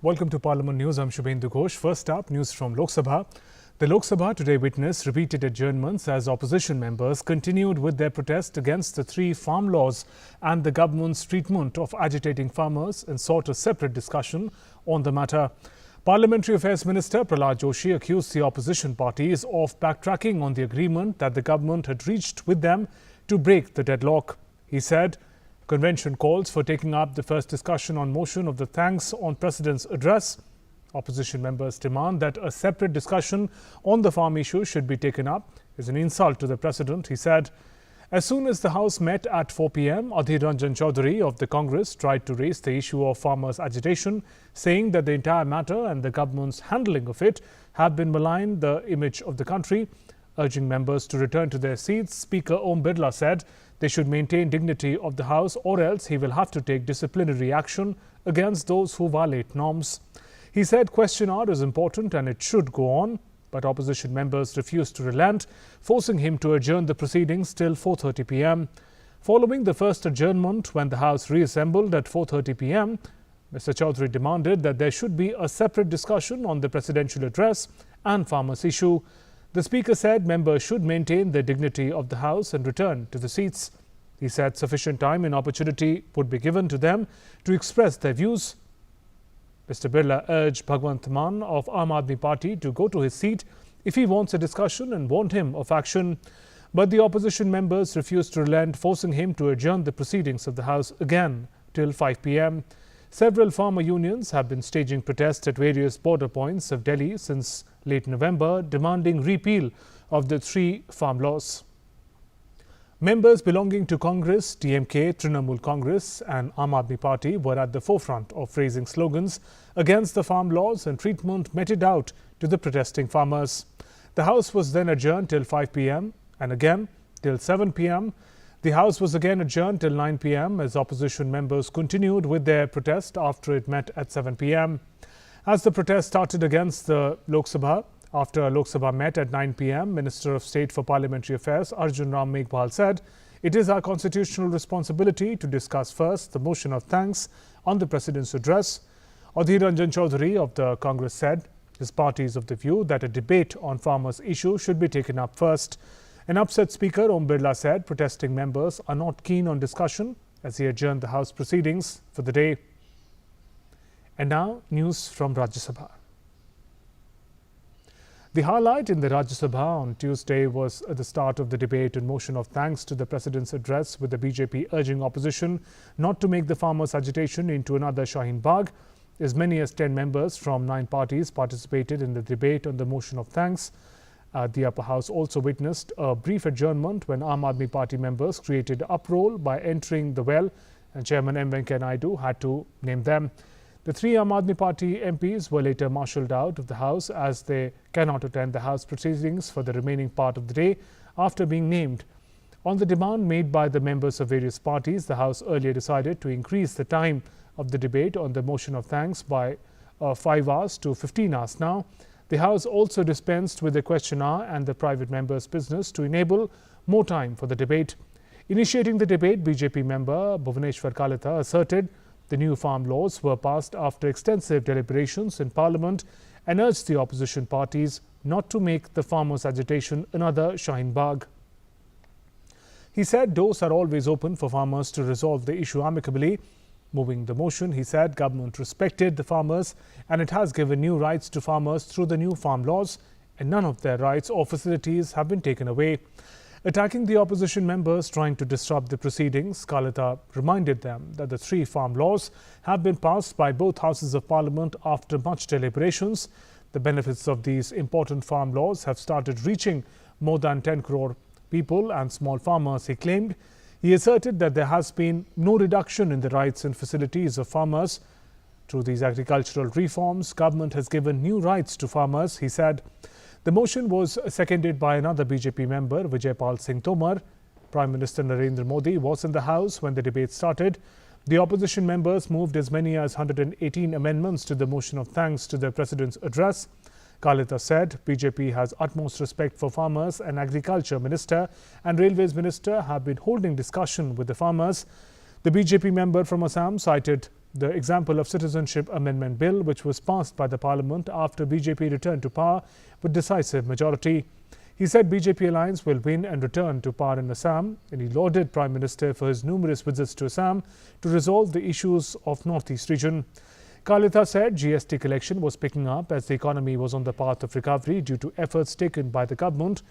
Welcome to Parliament News. I'm Shubhendu Ghosh. First up, news from Lok Sabha. The Lok Sabha today witnessed repeated adjournments as opposition members continued with their protest against the three farm laws and the government's treatment of agitating farmers and sought a separate discussion on the matter. Parliamentary Affairs Minister Prahlad Joshi accused the opposition parties of backtracking on the agreement that the government had reached with them to break the deadlock. He said, Convention calls for taking up the first discussion on motion of the thanks on President's address. Opposition members demand that a separate discussion on the farm issue should be taken up. It's an insult to the President, he said. As soon as the House met at 4 p.m, Adhir Ranjan Chaudhary of the Congress tried to raise the issue of farmers' agitation, saying that the entire matter and the government's handling of it have been maligning the image of the country. Urging members to return to their seats, Speaker Om Birla said they should maintain dignity of the House or else he will have to take disciplinary action against those who violate norms. He said question hour is important and it should go on, but opposition members refused to relent, forcing him to adjourn the proceedings till 4:30 p.m. Following the first adjournment, when the House reassembled at 4:30 p.m, Mr. Chaudhary demanded that there should be a separate discussion on the presidential address and farmers' issue. The Speaker said members should maintain the dignity of the House and return to the seats. He said sufficient time and opportunity would be given to them to express their views. Mr. Birla urged Bhagwant Mann of Aam Aadmi Party to go to his seat if he wants a discussion and warned him of action. But the opposition members refused to relent, forcing him to adjourn the proceedings of the House again till 5 p.m. Several farmer unions have been staging protests at various border points of Delhi since late November, demanding repeal of the three farm laws. Members belonging to Congress, DMK, Trinamool Congress and Aam Aadmi Party were at the forefront of raising slogans against the farm laws and treatment meted out to the protesting farmers. The House was then adjourned till 5 p.m. and again till 7 p.m. The House was again adjourned till 9 p.m. as opposition members continued with their protest after it met at 7 p.m. As the protest started against the Lok Sabha, after Lok Sabha met at 9 p.m, Minister of State for Parliamentary Affairs Arjun Ram Meghwal said, "It is our constitutional responsibility to discuss first the motion of thanks on the President's address." Adhir Ranjan Chaudhary of the Congress said his party is of the view that a debate on farmers' issue should be taken up first. An upset Speaker Om Birla said protesting members are not keen on discussion as he adjourned the House proceedings for the day. And now, news from Rajya Sabha. The highlight in the Rajya Sabha on Tuesday was at the start of the debate on motion of thanks to the President's address, with the BJP urging opposition not to make the farmers' agitation into another Shaheen Bagh. As many as 10 members from 9 parties participated in the debate on the motion of thanks. The upper house also witnessed a brief adjournment when Aam Aadmi Party members created uproar by entering the well, and Chairman M. Venkaiah Naidu had to name them. The 3 Aam Aadmi Party MPs were later marshalled out of the House as they cannot attend the House proceedings for the remaining part of the day after being named. On the demand made by the members of various parties, the House earlier decided to increase the time of the debate on the motion of thanks by 5 hours to 15 hours now. The House also dispensed with the question hour and the private members' business to enable more time for the debate. Initiating the debate, BJP member Bhuvaneshwar Kalita asserted the new farm laws were passed after extensive deliberations in Parliament and urged the opposition parties not to make the farmers' agitation another Shaheen Bagh. He said doors are always open for farmers to resolve the issue amicably. Moving the motion, he said government respected the farmers and it has given new rights to farmers through the new farm laws, and none of their rights or facilities have been taken away. Attacking the opposition members trying to disrupt the proceedings, Kalita reminded them that the 3 farm laws have been passed by both houses of Parliament after much deliberations. The benefits of these important farm laws have started reaching more than 10 crore people and small farmers, he claimed. He asserted that there has been no reduction in the rights and facilities of farmers. Through these agricultural reforms, government has given new rights to farmers, he said. The motion was seconded by another BJP member, Vijaypal Singh Tomar. Prime Minister Narendra Modi was in the House when the debate started. The opposition members moved as many as 118 amendments to the motion of thanks to the President's address. Kalita said BJP has utmost respect for farmers, and Agriculture Minister and Railways Minister have been holding discussion with the farmers. The BJP member from Assam cited the example of Citizenship Amendment Bill, which was passed by the Parliament after BJP returned to power with decisive majority. He said BJP alliance will win and return to power in Assam, and he lauded Prime Minister for his numerous visits to Assam to resolve the issues of Northeast region. Kalitha said GST collection was picking up as the economy was on the path of recovery due to efforts taken by the government.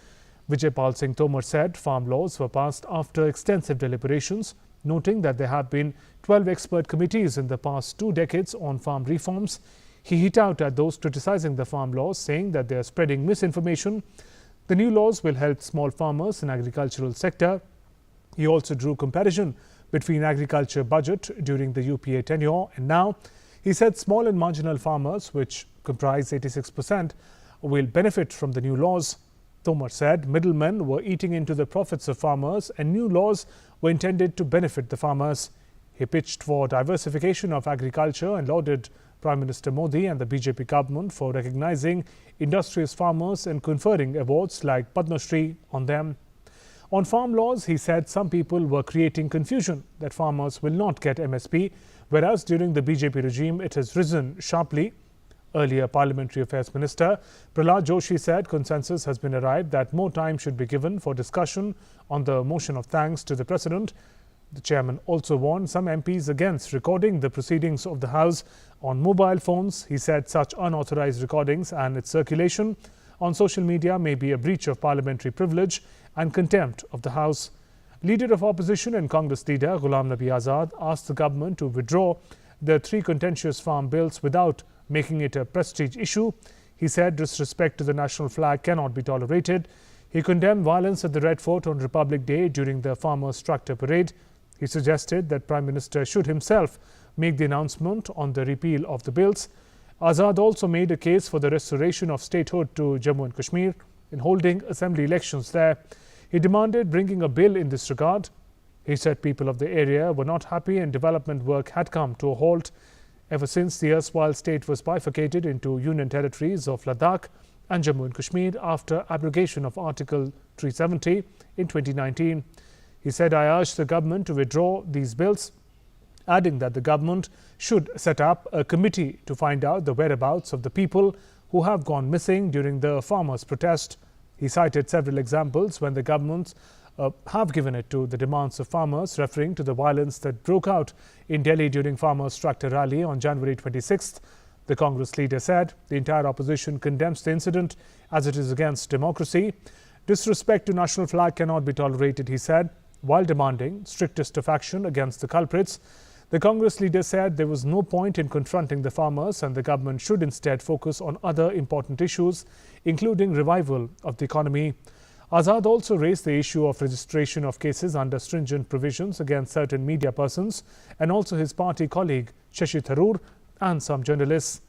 Vijay Pal Singh Tomar said farm laws were passed after extensive deliberations, noting that there have been 12 expert committees in the past 2 decades on farm reforms. He hit out at those criticizing the farm laws, saying that they are spreading misinformation. The new laws will help small farmers in agricultural sector. He also drew comparison between agriculture budget during the UPA tenure and now. He said small and marginal farmers, which comprise 86%, will benefit from the new laws. Tomar said middlemen were eating into the profits of farmers and new laws were intended to benefit the farmers. He pitched for diversification of agriculture and lauded Prime Minister Modi and the BJP government for recognizing industrious farmers and conferring awards like Padma Shri on them. On farm laws, he said some people were creating confusion that farmers will not get MSP, whereas during the BJP regime it has risen sharply. Earlier Parliamentary Affairs Minister Prahlad Joshi said consensus has been arrived that more time should be given for discussion on the motion of thanks to the President. The chairman also warned some MPs against recording the proceedings of the House on mobile phones. He said such unauthorized recordings and its circulation on social media may be a breach of parliamentary privilege and contempt of the House. Leader of Opposition and Congress leader Ghulam Nabi Azad asked the government to withdraw the 3 contentious farm bills without making it a prestige issue. He said disrespect to the national flag cannot be tolerated. He condemned violence at the Red Fort on Republic Day during the Farmers' Tractor Parade. He suggested that Prime Minister should himself make the announcement on the repeal of the bills. Azad also made a case for the restoration of statehood to Jammu and Kashmir in holding assembly elections there. He demanded bringing a bill in this regard. He said people of the area were not happy and development work had come to a halt ever since the erstwhile state was bifurcated into union territories of Ladakh and Jammu and Kashmir after abrogation of Article 370 in 2019. He said, I urge the government to withdraw these bills, adding that the government should set up a committee to find out the whereabouts of the people who have gone missing during the farmers' protest. He cited several examples when the governments have given it to the demands of farmers, referring to the violence that broke out in Delhi during farmers' tractor rally on January 26th. The Congress leader said the entire opposition condemns the incident as it is against democracy. Disrespect to national flag cannot be tolerated, he said, while demanding strictest of action against the culprits. The Congress leader said there was no point in confronting the farmers and the government should instead focus on other important issues, including revival of the economy. Azad also raised the issue of registration of cases under stringent provisions against certain media persons and also his party colleague Shashi Tharoor and some journalists.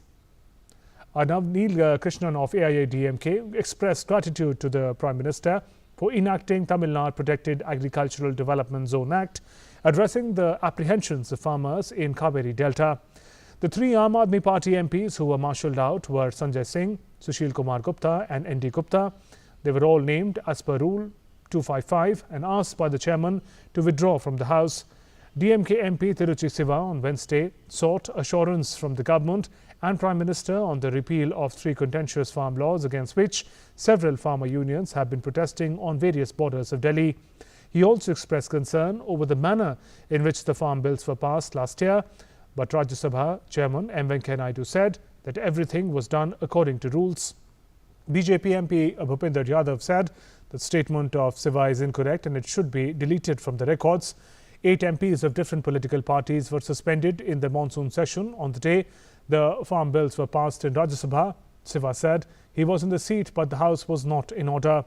Navneel Krishnan of AIADMK expressed gratitude to the Prime Minister for enacting Tamil Nadu Protected Agricultural Development Zone Act, addressing the apprehensions of farmers in Kaveri Delta. The 3 Aam Aadmi Party MPs who were marshalled out were Sanjay Singh, Sushil Kumar Gupta and ND Gupta. They were all named as per Rule 255 and asked by the chairman to withdraw from the House. DMK MP Tiruchi Siva on Wednesday sought assurance from the government and Prime Minister on the repeal of 3 contentious farm laws against which several farmer unions have been protesting on various borders of Delhi. He also expressed concern over the manner in which the farm bills were passed last year, but Rajya Sabha Chairman M. Venkaiah Naidu said that everything was done according to rules. BJP MP Bhupinder Yadav said the statement of Siva is incorrect and it should be deleted from the records. 8 MPs of different political parties were suspended in the monsoon session on the day the farm bills were passed in Rajya Sabha. Siva said he was in the seat but the House was not in order.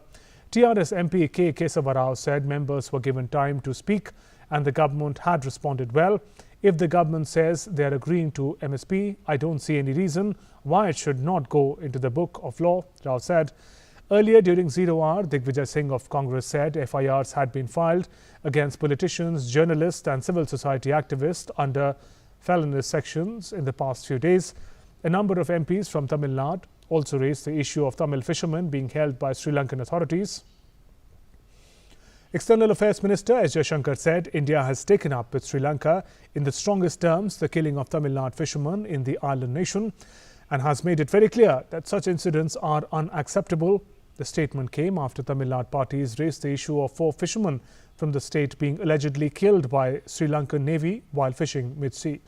TRS MP K. Kesava Rao said members were given time to speak and the government had responded well. If the government says they are agreeing to MSP, I don't see any reason why it should not go into the book of law, Rao said. Earlier during 0 hour, Digvijay Singh of Congress said FIRs had been filed against politicians, journalists and civil society activists under felonious sections in the past few days. A number of MPs from Tamil Nadu also raised the issue of Tamil fishermen being held by Sri Lankan authorities. External Affairs Minister S. Jaishankar said India has taken up with Sri Lanka in the strongest terms the killing of Tamil Nadu fishermen in the island nation and has made it very clear that such incidents are unacceptable. The statement came after Tamil Nadu parties raised the issue of 4 fishermen from the state being allegedly killed by Sri Lankan Navy while fishing mid-sea.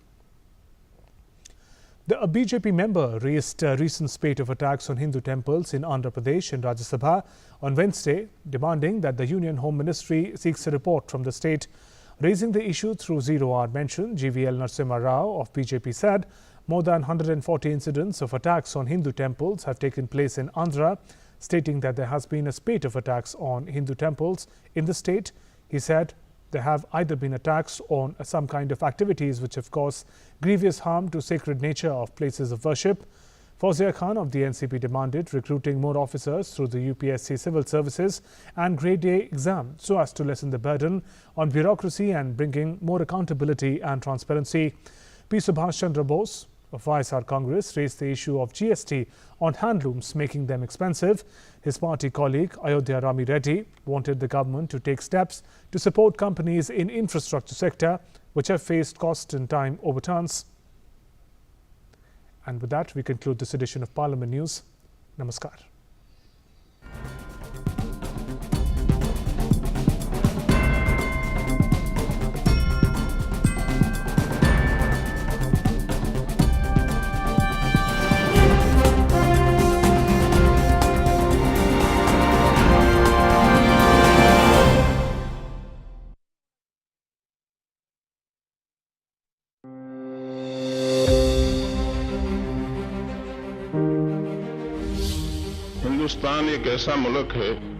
A BJP member raised a recent spate of attacks on Hindu temples in Andhra Pradesh in Rajya Sabha on Wednesday, demanding that the Union Home Ministry seeks a report from the state. Raising the issue through zero-hour mention, GVL Narasimha Rao of BJP said more than 140 incidents of attacks on Hindu temples have taken place in Andhra, stating that there has been a spate of attacks on Hindu temples in the state. He said there have either been attacks on some kind of activities which have caused grievous harm to sacred nature of places of worship. Fawzia Khan of the NCP demanded recruiting more officers through the UPSC civil services and grade A exam so as to lessen the burden on bureaucracy and bringing more accountability and transparency. P. Subhash Chandra Bose of YSR Congress raised the issue of GST on handlooms, making them expensive. His party colleague Ayodhya Rami Reddy wanted the government to take steps to support companies in infrastructure sector which have faced cost and time overturns. And with that, we conclude this edition of Parliament News. Namaskar. Hindustan एक ऐसा मुल्क है